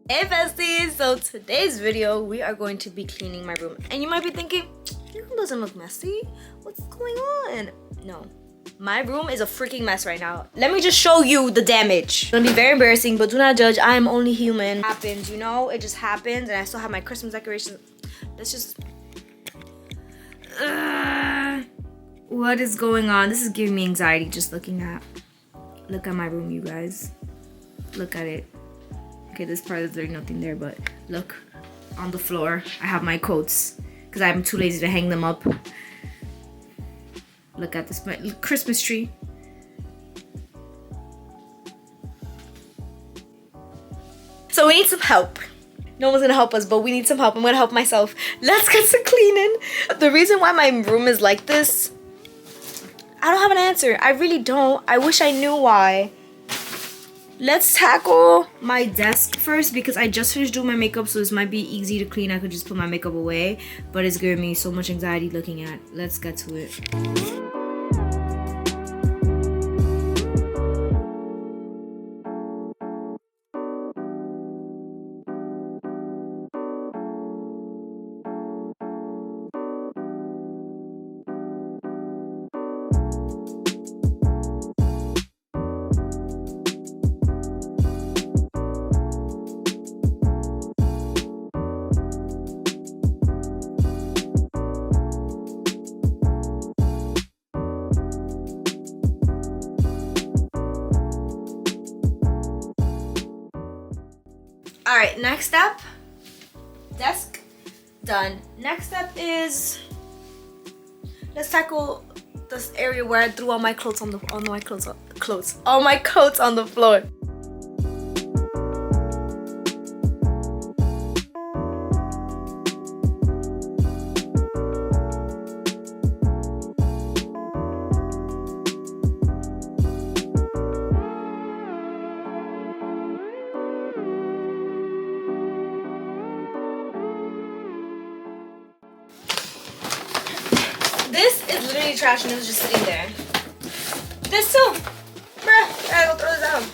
Hey besties! So today's video we are going to be cleaning my room, and you might be thinking, your room doesn't look messy. What's going on? No, my room is a freaking mess right now. Let me just show you the damage. It's gonna be very embarrassing, but do not judge. I am only human. It happens, you know, it just happens. And I still have my Christmas decorations. Let's just what is going on? This is giving me anxiety just looking at my room, you guys. Look at it. Okay, this part is there's nothing there, but look on the floor. I have my coats because I'm too lazy to hang them up. Look at this, my Christmas tree. So we need some help. No one's gonna help us, but we need some help. I'm gonna help myself. Let's get some cleaning. The reason why my room is like this, I don't have an answer. I really don't. I wish I knew why. Let's tackle my desk first because I just finished doing my makeup, so this might be easy to clean. I could just put my makeup away, but it's giving me so much anxiety looking at. Let's get to it. All right, next step, desk done. Next step is let's tackle this area where I threw all my clothes on the all my coats on the floor. This is literally trash and it's just sitting there. This too. Bruh, I gotta go throw this out.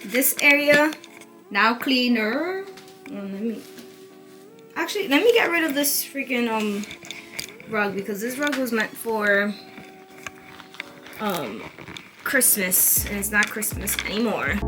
This area now cleaner. Let me get rid of this freaking rug because this rug was meant for Christmas and it's not Christmas anymore.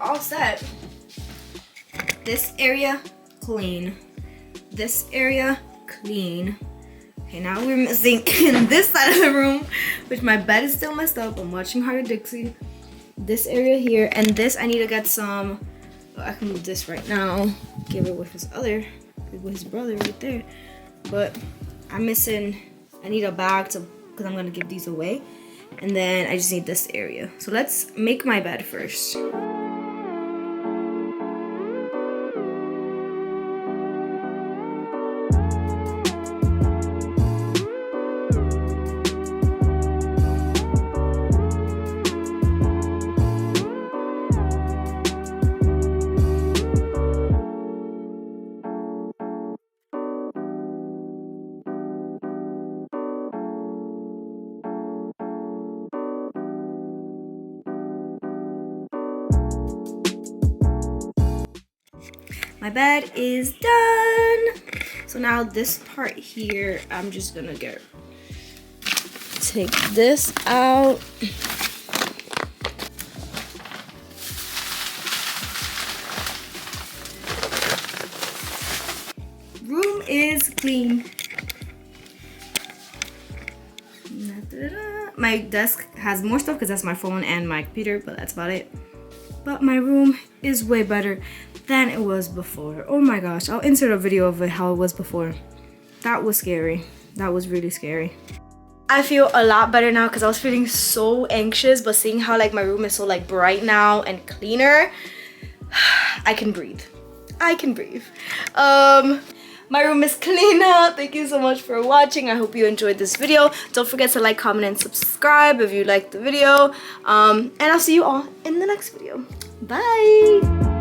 All set. This area clean. This area clean. Okay, now we're missing in this side of the room, which my bed is still messed up. I'm watching Heart of Dixie. This area here, and this I need to get some. Oh, I can move this right now. Give it with his brother right there. But I'm missing. I need a bag because I'm gonna give these away, and then I just need this area. So let's make my bed first. My bed is done. So now this part here, I'm just gonna take this out. Room is clean. My desk has more stuff because that's my phone and my computer, but that's about it. but my room is way better than it was before. Oh my gosh, I'll insert a video of it how it was before. That was scary. That was really scary. I feel a lot better now because I was feeling so anxious, but seeing how like my room is so like bright now and cleaner, I can breathe. I can breathe. My room is clean now. Thank you so much for watching. I hope you enjoyed this video. Don't forget to like, comment, and subscribe if you liked the video. And I'll see you all in the next video. Bye.